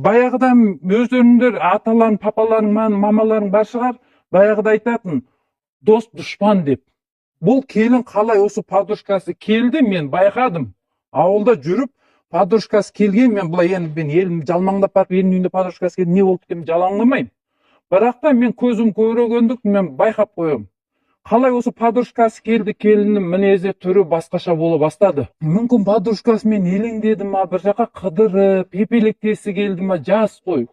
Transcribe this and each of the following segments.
баяғыдан өздеріңдер аталарың, папаларың, мамаларың бар шығар, баяғыда айтатын дос дұшпан деп. Бұл келін қалай осы подружкасы келді, мен байқадым. Ауылда жүріп, подружкасы келген, мен бұлай енді елім жалмаңдап барып, елдің үйінде подружкасы келді, не болды деп жалаңдамаймын. Бірақ та мен көзім көргендік, мен байқап қоям. Қалай осы подружкасы келді, келіннің мінезі түрі басқаша бола бастады. Мүмкін подружкасымен елеңдеді ма, бір жаққа қыдырып, епелектесі келді ма, жас қой.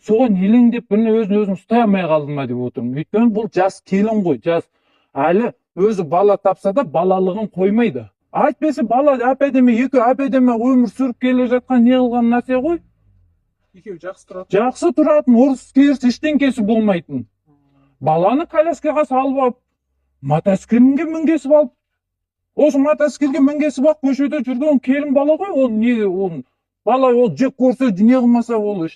Соған елеңдеп, өзін ұстай алмай қалды ма деп отырмын. Өйткені бұл жас келін ғой, жас. Әлі өзі бала тапса да балалығын қоймайды. Айтпесе бала әп-әдемі, екі әп-әдемі өмір сүріп келе жатқан не қылған нәрсе ғой? Екеуі жақсы тұратын. Жақсы тұратын, ұрыс-керіс ештеңкесі болмайтын. Баланы коляскаға салып алып, мотоциклге мінгесіп алып, осы мотоциклге мінгесіп алып, көшеде жүрген келін бала ғой, ол не, ол бала ол жек көрсе, не қылмаса ол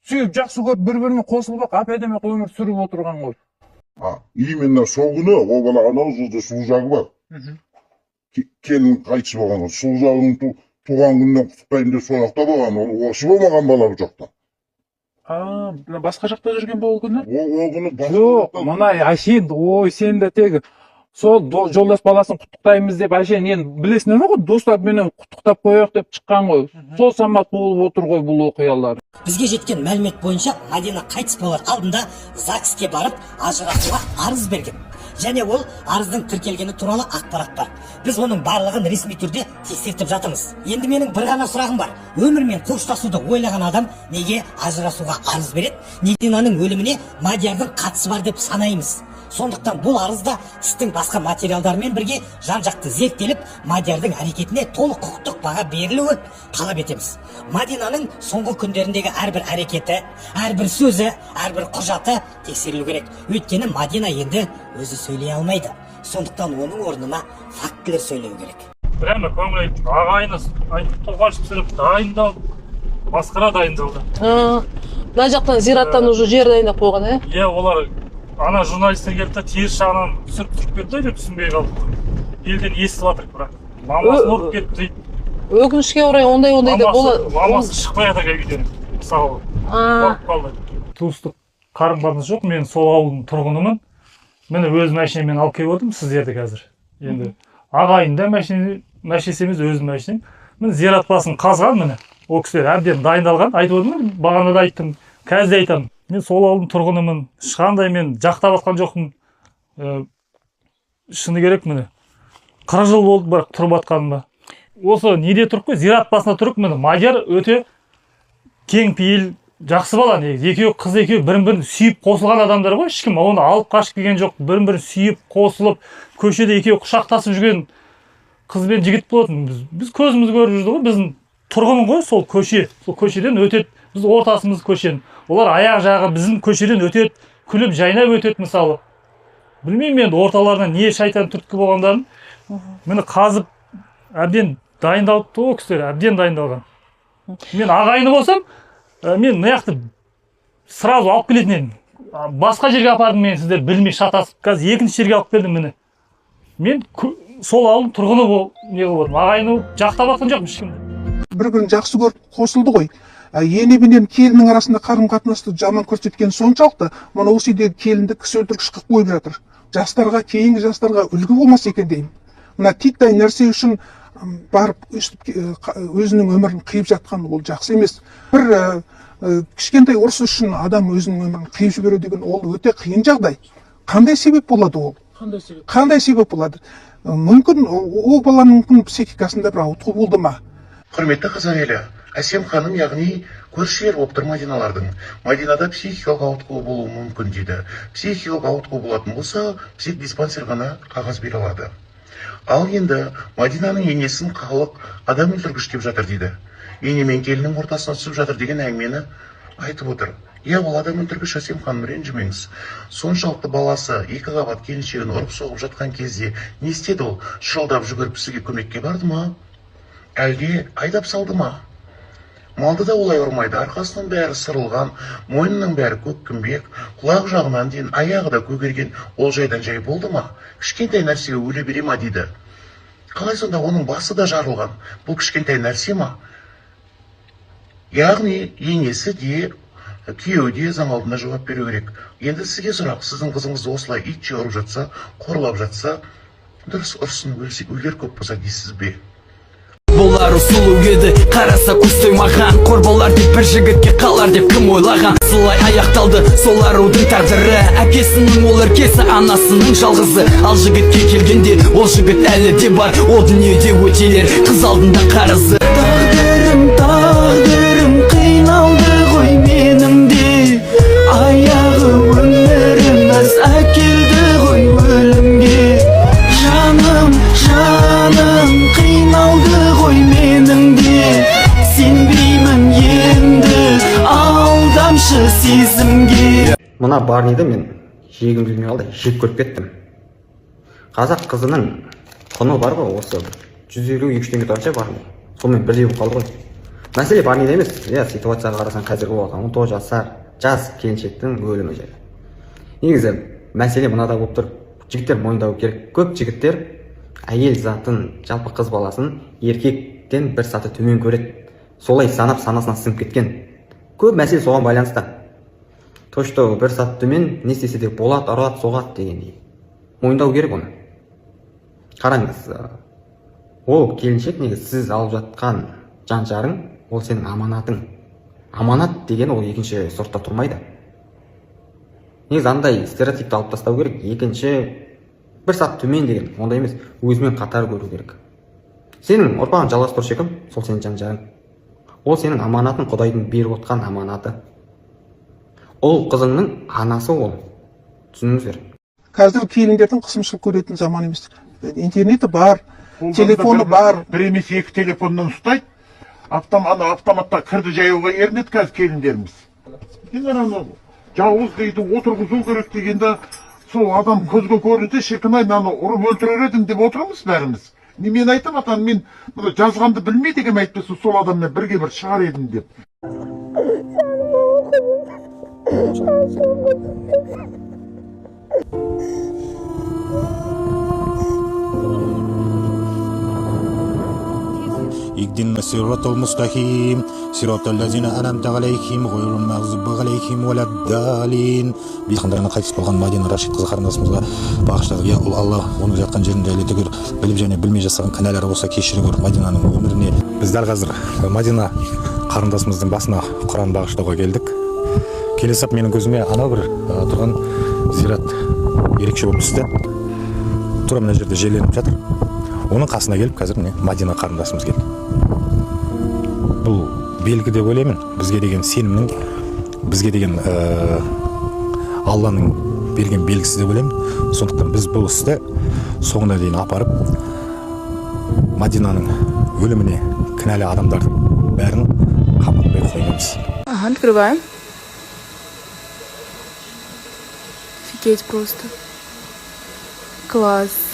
сүйіп жақсы көріп бір-біріне қосылып әп-әдемі өмір сүріп отырған ғой. Именно сол күні ол бала анау жылда сұлу жағы бар. Келін қайтыс болған, сұлу жағының туған күннен құттықтаймын деп сол жақта болған, ол осы болмаған бала бұл жақта. Басқа жақта жүрген бұл күні? Ол күні жоқ, мына әшейін, ой, сен де тегі сол жолдас баласын құттықтаймыз деп әшейін, енді білесіңдер ме ғой, достар менен құттықтап қояйық деп шыққан ғой. Сол самат болып отыр ғой бұл оқиғалар. Бізге жеткен мәлімет бойынша Мадина қайтыс болар алдында ЗАГСке барып ажырасуға арыз берген. Және ол арыздың тіркелгені туралы ақпарат бар. Біз оның барлығын ресми түрде тексертіп жатырмыз. Енді менің бір ғана сұрағым бар. Өмірмен қоштасуды ойлаған адам неге ажырасуға арыз береді? Мадинаның өліміне Мадиярдың қатысы бар деп санаймыз. Сондықтан бұл арызда істің басқа материалдарымен бірге жан-жақты зерттеліп, Мадиярдың әрекетіне толық құқықтық баға берілуі талап етеміз. Мадинаның соңғы күндеріндегі әрбір әрекеті, әрбір сөзі, әрбір құжаты тексерілу керек. Өйткені Мадина енді өзі сөйлей алмайды. Сондықтан оның орнына фактілер сөйлеу керек. Прямо көңіл айтып, ағайыныз тоқаш пісіріп дайындалып, масқара дайындалды. Мына жақтан зираттан уже жер дайындап қойған, Иә, олар ана журналистер келді, теріс жағынан түсіріп кетті деп түсінбей қалдық. Елден естіп жатырық, бірақ мамасын ұрып кетті дейді. Өкінішке орай ондай да болады. Мамасы шықпай жатыр үйден, мысалы, қорқып қалды. Туыстық қарым-қатынас жоқ, мен сол ауылдың тұрғынымын. Міне өз машинаммен алып келіп отырмын сіздерді қазір. Енді ағайында машинесеміз өзім машинем. Міне зират басын қазған, міне ол кісілер әбден дайындалған. Айтып отырмын, бағана да айттым, қазір де айтамын. Мен сол ауылдың тұрғынымын, ешқандай мен жақтап атқан жоқпын. Шыны керек, міне 40 жыл болды бірақ тұрып атқаныма. Осы неде тұрып қой, зират басына тұрып, міне Мадияр өте кең пейіл, жақсы бала. Екеуі қыз екеуі бірін-бірін сүйіп қосылған адамдар ғой. Ешкім оны алып қашып келген жоқ. Бірін-бірін сүйіп қосылып, көшеде екеуі құшақтасып жүрген қыз бен жігіт болатын. Біз көзіміз көріп жүрді ғой. Біздің тұрғын ғой сол көше. Сол көшеден өтеді. Біз ортасымыз көшен. Олар аяқ жағы біздің көшеден өтеді, күліп жайнап өтеді мысалы. Білмеймін енді орталарынан не шайтан түрткі болғандарын. Мені қазып әбден дайындалыпты ол кісілер, әбден дайындалған. Мен ағайыны болсам, мен мынақты сразу алып келетін едім. Басқа жерге апардым, мен сіздер білмей шатасып. Қазір екінші жерге алып келдім мені. Мен сол ауылдың тұрғыны не болдым, ағайыны жақтап атқан жоқпын ешкімді. Бір-бірін жақсы көріп қосылды ғой. Ене менен келіннің арасында қарым-қатынасты жаман көрсеткен соншалықты, мұны осы үйдегі келінді кісі өлтіргіш қылып қойып жатыр. Жастарға, кейінгі жастарға үлгі болмас екен деймін. Мына титтей нәрсе үшін барып өзінің өмірін қиып жатқан ол жақсы емес. Бір кішкентай ұрыс үшін адам өзінің өмірін қиып жіберу деген ол өте қиын жағдай. Қандай себеп болады ол? Қандай себеп болады? Мүмкін ол баланың психикасында бір ауытқу болды ма? Құрметті қазақ елі, Әсем ханым, яғни көршілер болып тұр Мадиналардың. Мадинада психикалық ауытқуы болуы мүмкін дейді. Психикалық ауытқуы болатын болса, психдиспансер ғана қағаз бере алады. Ал енді Мадинаның енесін халық адам өлтіргіш деп жатыр дейді. Ене мен келіннің ортасына түсіп жатыр деген әңгімені айтып отыр. Иә, ол адам өлтіргіш, Әсем ханым, ренжімеңіз. Соншалықты баласы екі қабат келіншегін ұрып соғып жатқан кезде не істеді ол? Шырылдап жүгіріп сізге көмекке барды ма? Әлде айдап салды ма? Малды да олай ұрмайды, арқасының бәрі сырылған, мойнының бәрі көккімбек, құлақ жағынан дейін аяғы да көгерген, ол жайдан жай болды ма? Кішкентай нәрсеге өле бере ма дейді. Қалай сонда оның басы да жарылған? Бұл кішкентай нәрсе ма? яғни енесі де күйеуі де заң алдында жауап беру керек. Енді сізге сұрақ, сіздің қызыңыз осылай ит жауырып жатса, қорлап жатса, дұрыс ұрсын өлер көп болса дейсіз бе? Болар сұлу еді, қараса көз тоймаған, қор болар деп бір жігітке қалар деп кім ойлаған. Солай аяқталды сол арудың тағдыры, әкесінің ол еркесі, анасының жалғызы. Ал жігітке келгенде ол жігіт әлі де бар, ол дүниеде өтелер қыз алдында қарызы. Тағдырым қиналды ғой менің де, аяғы өміріміз әкелді ғой өлімге. Жаным қиналды ғой менің де, сенбеймін енді алдамшы сезімге. Мына Барниді мен жегім келмей қалды, жек көріп кеттім. Қазақ қызының құны бар ғой, осы 150-200 теңге тұрғанша Барни. Сонымен бірдей болып қалды ғой. Мәселе Барниде емес, ситуацияға қарасаң қазіргі уақытта 19 жасар жас келіншектің өлімі жайлы. Негізі мәселе мынада болып тұр. Жігіттер мойындау керек. Көп жігіттер әйел затын, жалпы қыз баласын еркектен бір саты төмен көреді. Солай санап санасына сіңіп кеткен. Көп мәселе соған байланысты. То, что бір саты төмен не істесе де болады, ұрады, соғады дегендей. Мойындау керек оны. Қараңыз, ол келіншек негізі сіз алып жатқан жан жарың, ол сенің аманатың. Аманат деген ол екінші сортта тұрмайды. Негізі андай стереотипті алып тастау керек. Екінші бір сат төмен деген, ондай емес, өзімен қатар көру керек. Сенің ұрпағын жалғастырушы кім? Сол сенің жан жарың. Ол сенің аманатың, Құдайдың беріп отқан аманаты. Ол қызыңның анасы ол. Түсініңіздер. Қазір келіндердің қысымшылық көретін заман емес. Интернеті бар, телефоны бар. Бір емес екі телефоннан ұстайды. Автоматта кірді жаюға ерінеді қазір келіндеріміз. Енді жалғыз дейді, отырғызу керек дегенде, сол адам көзге көрінді, шіркін-ай, мені ұрып өлтірер едім деп отырмыз бәріміз. Мен айтам, мен жазғанды білмейді деген айтпаса, сол адаммен бірге бір шығар едім деп. اهدنا الصراط المستقيم صراط الذين أنعمت عليهم غير المغضوب عليهم ولا الضالين. Бейхандарына қайтыс болған Мадина Рашид қызы қарындасымызға бағыштадық. Я Алла, оның жатқан жерін жайлы түгел, біліп және білмей жасаған кінәлары болса кешіре көр Мадинаның өміріне. Біз дәл қазір Мадина қарындасымыздың басына Құран бағыштауға келдік. Келесіп менің көзіме анау бір тұрған зират ерекше болып түсті. Тура мына жерде желеніп жатыр. Оның қасына келіп қазір міне Мадина қарындасымыз келді. Бұл белгі деп ойлаймын, бізге деген сенімнің, бізге деген Алланың берген белгісі деп ойлаймын. Сондықтан біз бұл істі соңына дейін апарып, Мадинаның өліміне кінәлі адамдардың бәрін қаматпай қоймаймыз. Открываем. Офигеть просто. Класс.